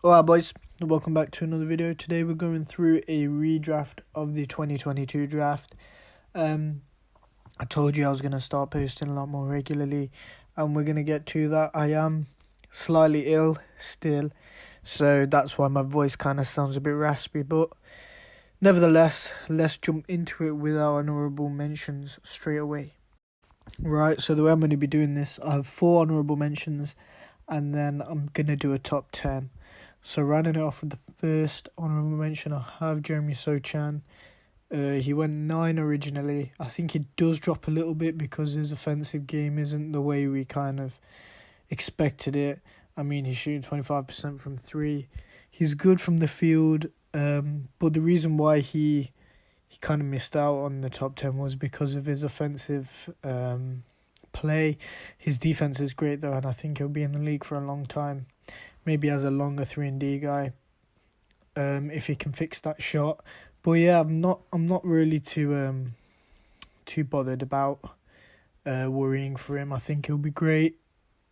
Alright boys, welcome back to another video. Today we're going through a redraft of the 2022 draft. I told you I was going to start posting a lot more regularly, and we're going to get to that. I am slightly ill still, so that's why my voice kind of sounds a bit raspy, but nevertheless, let's jump into it with our honourable mentions straight away. Right, so the way I'm going to be doing this, I have 4 honourable mentions, and then I'm going to do a top 10. So rounding it off with the first honourable mention, I have Jeremy Sochan. He went 9 originally. I think he does drop a little bit because his offensive game isn't the way we kind of expected it. I mean, he's shooting 25% from 3. He's good from the field, but the reason why he kind of missed out on the top 10 was because of his offensive play. His defense is great though, and I think he'll be in the league for a long time. Maybe as a longer 3-and-D guy, if he can fix that shot. But yeah, I'm not really too bothered about worrying for him. I think he'll be great.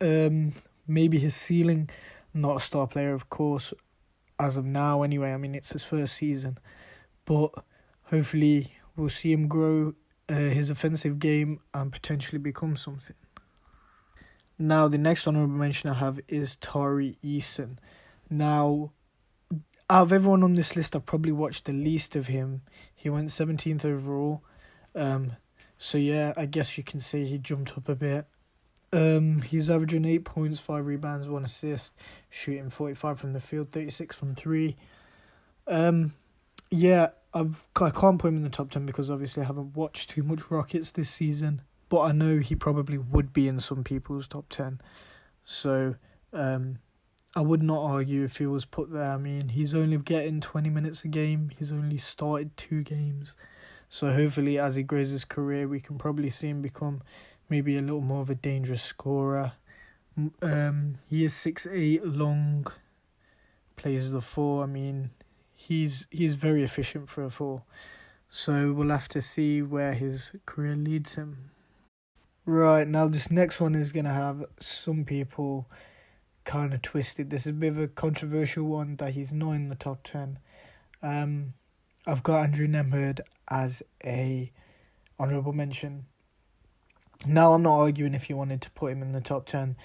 Maybe his ceiling, not a star player, of course, as of now anyway. I mean, it's his first season, but hopefully we'll see him grow his offensive game and potentially become something. Now, the next honourable mention I have is Tori Eason. Now, out of everyone on this list, I've probably watched the least of him. He went 17th overall. So yeah, I guess you can say he jumped up a bit. He's averaging 8 points, 5 rebounds, 1 assist, shooting 45 from the field, 36 from 3. Yeah, I can't put him in the top 10 because obviously I haven't watched too much Rockets this season. But I know he probably would be in some people's top 10. So I would not argue if he was put there. I mean, he's only getting 20 minutes a game. He's only started 2 games. So hopefully as he grows his career, we can probably see him become maybe a little more of a dangerous scorer. He is 6'8", long, plays the 4. I mean, he's very efficient for a 4. So we'll have to see where his career leads him. Right, now this next one is going to have some people kind of twisted. This is a bit of a controversial one that he's not in the top 10. I've got Andrew Nemhard as a honourable mention. Now, I'm not arguing if you wanted to put him in the top 10,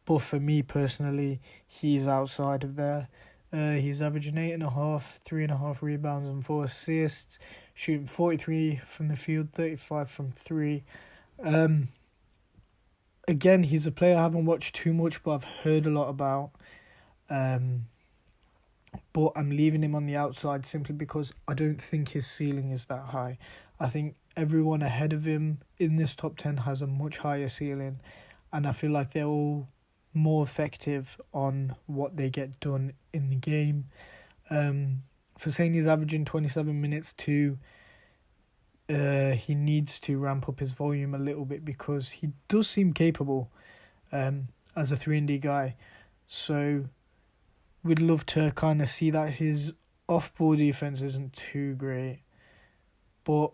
but for me personally, he's outside of there. He's averaging 8.5, 3.5 rebounds and 4 assists, shooting 43 from the field, 35 from 3. Again, he's a player I haven't watched too much, but I've heard a lot about. But I'm leaving him on the outside simply because I don't think his ceiling is that high. I think everyone ahead of him in this top 10 has a much higher ceiling, and I feel like they're all more effective on what they get done in the game. For saying he's averaging 27 minutes too, he needs to ramp up his volume a little bit because he does seem capable as a 3-and-D guy. So we'd love to kind of see that. His off-ball defense isn't too great, but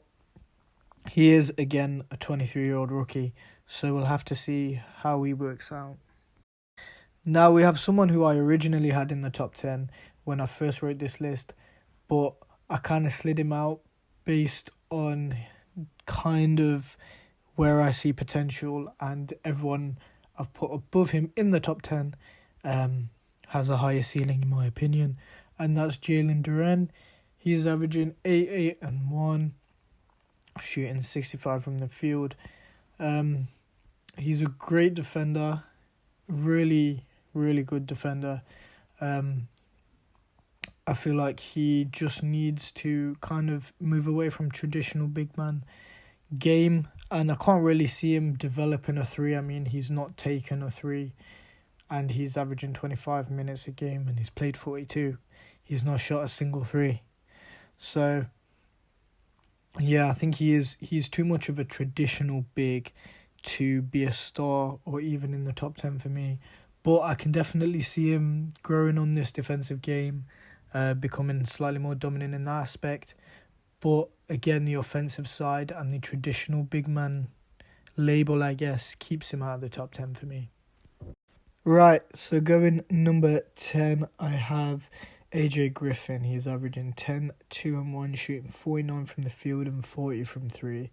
he is, again, a 23-year-old rookie, so we'll have to see how he works out. Now we have someone who I originally had in the top 10 when I first wrote this list, but I kind of slid him out based on kind of where I see potential, and everyone I've put above him in the top 10 has a higher ceiling in my opinion, and that's Jalen Duran. He's averaging 8, 8 and 1, shooting 65 from the field. He's a great defender, really good defender. I feel like he just needs to kind of move away from traditional big man game, and I can't really see him developing a 3. I mean, he's not taken a 3, and he's averaging 25 minutes a game, and he's played 42. He's not shot a single 3. So yeah, I think he's too much of a traditional big to be a star or even in the top 10 for me. But I can definitely see him growing on this defensive game, becoming slightly more dominant in that aspect. But again, the offensive side and the traditional big man label, I guess, keeps him out of the top 10 for me. Right, so going number 10, I have AJ Griffin. He's averaging 10, 2 and 1, shooting 49 from the field and 40 from 3.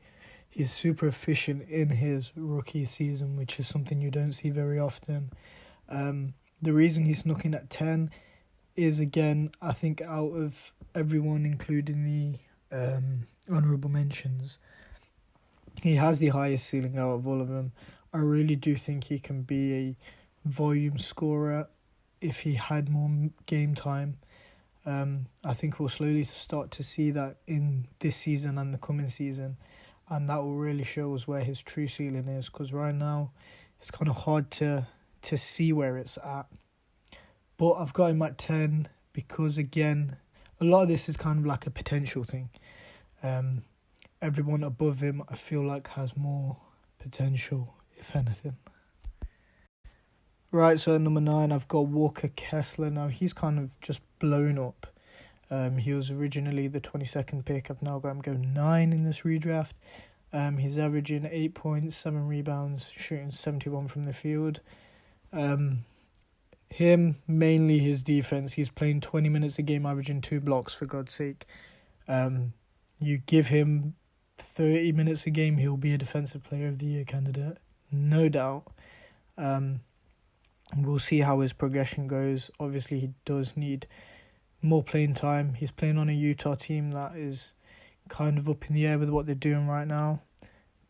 He's super efficient in his rookie season, which is something you don't see very often. The reason he's snuck in at 10 is, again, I think out of everyone, including the honourable mentions, he has the highest ceiling out of all of them. I really do think he can be a volume scorer if he had more game time. I think we'll slowly start to see that in this season and the coming season, and that will really show us where his true ceiling is, because right now it's kind of hard to see where it's at. But I've got him at 10 because, again, a lot of this is kind of like a potential thing. Everyone above him, I feel like, has more potential, if anything. Right, so at number 9, I've got Walker Kessler. Now, he's kind of just blown up. He was originally the 22nd pick. I've now got him going 9 in this redraft. He's averaging 8 points, 7 rebounds, shooting 71 from the field. Him, mainly his defense. He's playing 20 minutes a game, averaging 2 blocks, for God's sake. You give him 30 minutes a game, he'll be a Defensive Player of the Year candidate, no doubt. We'll see how his progression goes. Obviously, he does need more playing time. He's playing on a Utah team that is kind of up in the air with what they're doing right now.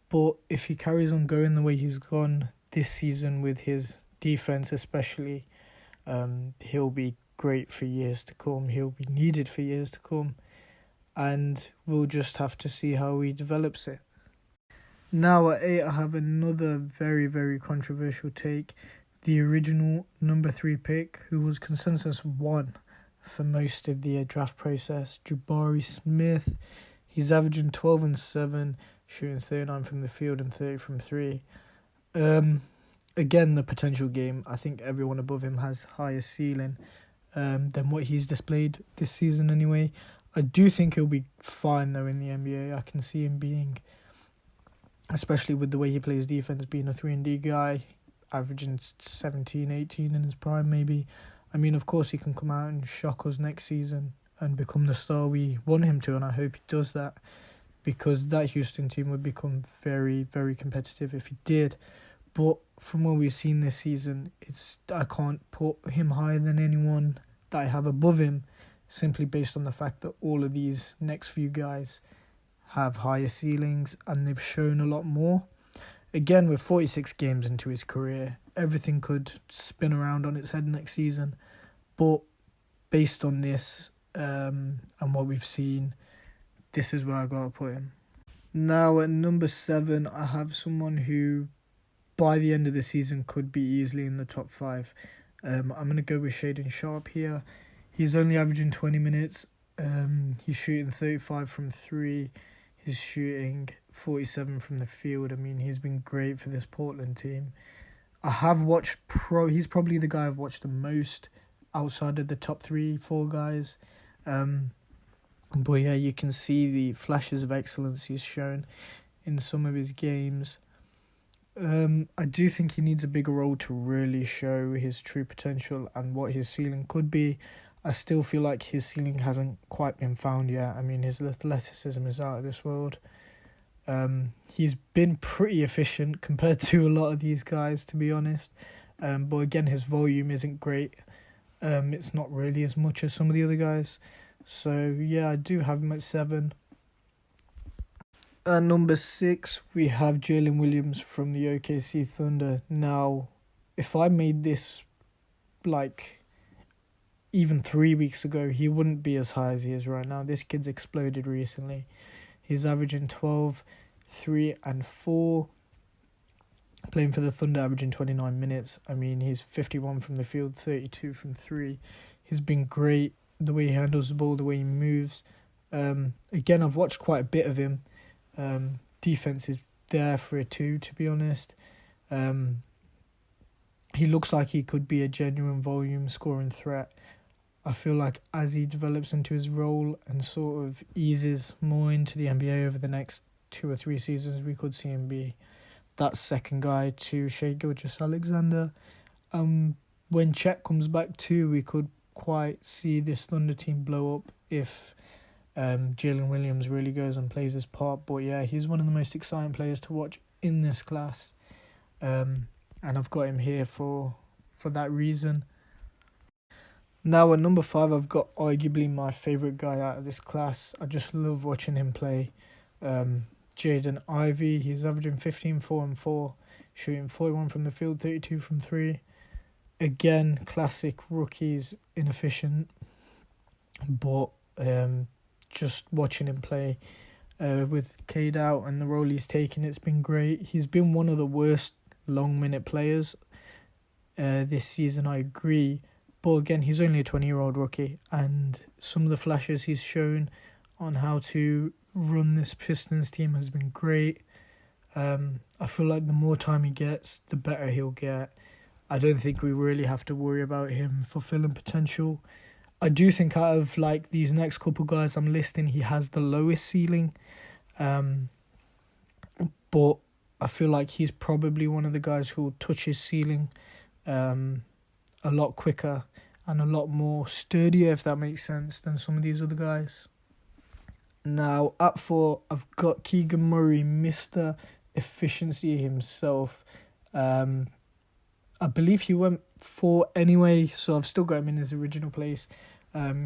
But if he carries on going the way he's gone this season with his defense especially, he'll be great for years to come. He'll be needed for years to come. And we'll just have to see how he develops it. Now at 8, I have another very, very controversial take. The original number 3 pick, who was consensus 1 for most of the draft process, Jabari Smith. He's averaging 12 and 7, shooting 39 from the field and 30 from 3. Again, the potential game. I think everyone above him has higher ceiling than what he's displayed this season anyway. I do think he'll be fine though in the NBA. I can see him being, especially with the way he plays defense, being a 3-and-D guy, averaging 17, 18 in his prime maybe. I mean, of course he can come out and shock us next season and become the star we want him to, and I hope he does that, because that Houston team would become very, very competitive if he did. But from what we've seen this season, I can't put him higher than anyone that I have above him, simply based on the fact that all of these next few guys have higher ceilings and they've shown a lot more. Again, with 46 games into his career, everything could spin around on its head next season. But based on this and what we've seen, this is where I got to put him. Now at number 7, I have someone who, by the end of the season, could be easily in the top 5. I'm going to go with Shaedon Sharpe here. He's only averaging 20 minutes. He's shooting 35 from 3. He's shooting 47 from the field. I mean, he's been great for this Portland team. I have watched he's probably the guy I've watched the most outside of the top 3-4 guys. But yeah, you can see the flashes of excellence he's shown in some of his games. I do think he needs a bigger role to really show his true potential and what his ceiling could be. I still feel like his ceiling hasn't quite been found yet. I mean, his athleticism is out of this world. He's been pretty efficient compared to a lot of these guys, to be honest. But again, his volume isn't great. It's not really as much as some of the other guys. So yeah, I do have him at 7. At number 6, we have Jaylen Williams from the OKC Thunder. Now, if I made this like even 3 weeks ago, he wouldn't be as high as he is right now. This kid's exploded recently. He's averaging 12, 3 and 4. Playing for the Thunder, averaging 29 minutes. I mean, he's 51 from the field, 32 from 3. He's been great. The way he handles the ball, the way he moves. Again, I've watched quite a bit of him. Defense is there for it too, to be honest. He looks like he could be a genuine volume scoring threat. I feel like as he develops into his role and sort of eases more into the NBA over the next 2 or 3 seasons, we could see him be that second guy to Shai Gilgeous-Alexander. When Chet comes back too, we could quite see this Thunder team blow up if Jaylen Williams really goes and plays his part. But yeah, he's one of the most exciting players to watch in this class, and I've got him here for that reason. Now at number 5, I've got arguably my favourite guy out of this class. I just love watching him play. Jaden Ivy, he's averaging 15, 4 and 4, shooting 41 from the field, 32 from 3. Again, classic rookies, inefficient, but just watching him play with Cade out and the role he's taken, it's been great. He's been one of the worst long-minute players this season, I agree. But again, he's only a 20-year-old rookie, and some of the flashes he's shown on how to run this Pistons team has been great. I feel like the more time he gets, the better he'll get. I don't think we really have to worry about him fulfilling potential. I do think out of like these next couple guys I'm listing, he has the lowest ceiling. But I feel like he's probably one of the guys who will touch his ceiling a lot quicker and a lot more sturdier, if that makes sense, than some of these other guys. Now, at 4, I've got Keegan Murray, Mr. Efficiency himself. I believe he went 4 anyway, so I've still got him in his original place.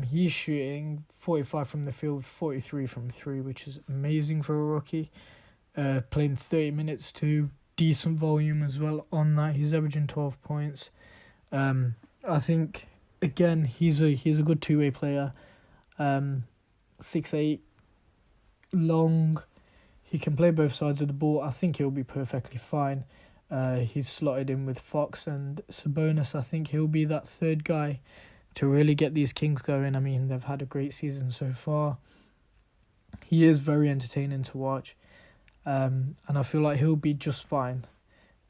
He's shooting 45 from the field, 43 from 3, which is amazing for a rookie. Playing 30 minutes too, decent volume as well on that. He's averaging 12 points. I think, again, he's a good two-way player. 6'8", long. He can play both sides of the ball. I think he'll be perfectly fine. He's slotted in with Fox and Sabonis. I think he'll be that third guy to really get these Kings going. I mean, they've had a great season so far. He is very entertaining to watch. And I feel like he'll be just fine.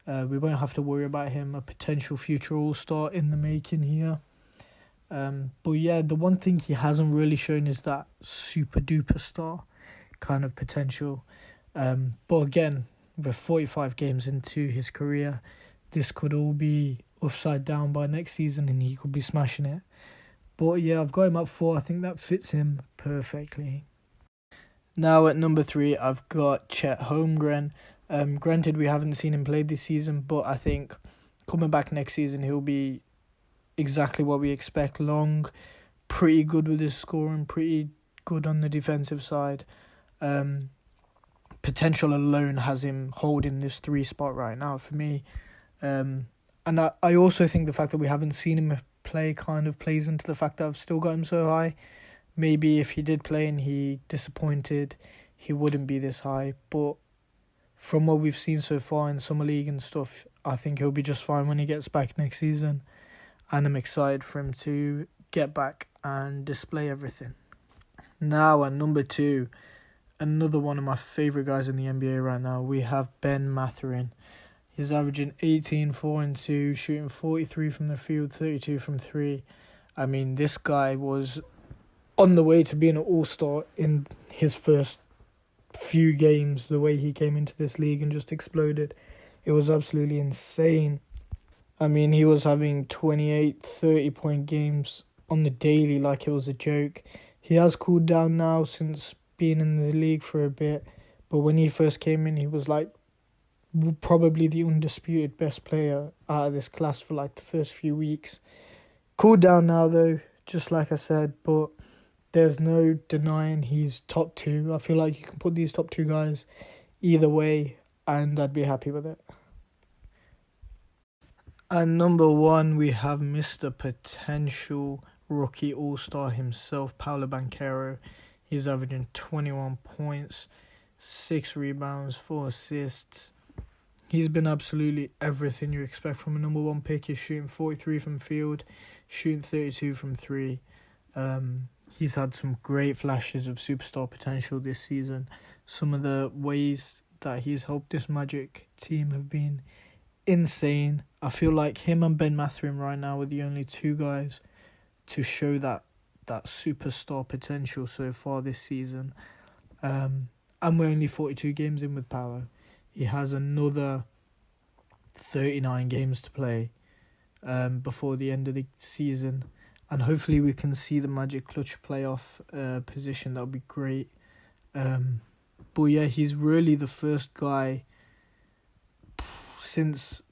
We won't have to worry about him, a potential future All-Star in the making here. But yeah, the one thing he hasn't really shown is that super-duper star kind of potential. But again, we're 45 games into his career. This could all be upside down by next season and he could be smashing it. But yeah, I've got him at 4. I think that fits him perfectly. Now at number 3, I've got Chet Holmgren. Granted, we haven't seen him play this season, but I think coming back next season, he'll be exactly what we expect. Long, pretty good with his scoring, pretty good on the defensive side. Potential alone has him holding this 3 spot right now for me. And I also think the fact that we haven't seen him play kind of plays into the fact that I've still got him so high. Maybe if he did play and he disappointed, he wouldn't be this high. But from what we've seen so far in Summer League and stuff, I think he'll be just fine when he gets back next season. And I'm excited for him to get back and display everything. Now at number 2, another one of my favourite guys in the NBA right now, we have Ben Mathurin. He's averaging 18, 4 and 2, shooting 43 from the field, 32 from 3. I mean, this guy was on the way to being an all-star in his first few games. The way he came into this league and just exploded, it was absolutely insane. I mean, he was having 28, 30-point games on the daily like it was a joke. He has cooled down now since being in the league for a bit, but when he first came in, he was like probably the undisputed best player out of this class for like the first few weeks. Cooled down now though, just like I said, but there's no denying he's top 2. I feel like you can put these top 2 guys either way and I'd be happy with it. And number 1, we have Mr. Potential Rookie All-Star himself, Paulo Banquero. He's averaging 21 points, 6 rebounds, 4 assists. He's been absolutely everything you expect from a number 1 pick. He's shooting 43 from field, shooting 32 from 3. He's had some great flashes of superstar potential this season. Some of the ways that he's helped this Magic team have been insane. I feel like him and Ben Mathurin right now are the only 2 guys to show that superstar potential so far this season. And we're only 42 games in with Paulo. He has another 39 games to play. before the end of the season, and hopefully we can see the Magic clutch playoff position. That would be great. But yeah, he's really the first guy since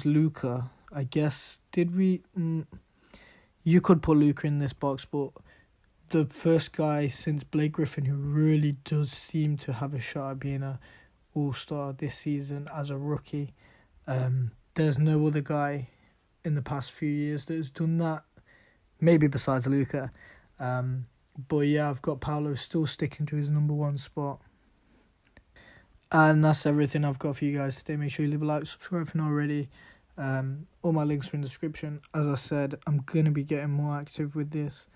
Luka, I guess. Did we? You could put Luka in this box, but the first guy since Blake Griffin who really does seem to have a shot at being a all-star this season as a rookie. There's no other guy in the past few years that has done that, maybe besides Luka. But yeah, I've got Paulo still sticking to his number one spot. And that's everything I've got for you guys today. Make sure you leave a like, subscribe if not already. All my links are in the description. As I said, I'm going to be getting more active with this.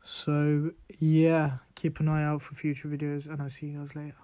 So yeah, keep an eye out for future videos, and I'll see you guys later.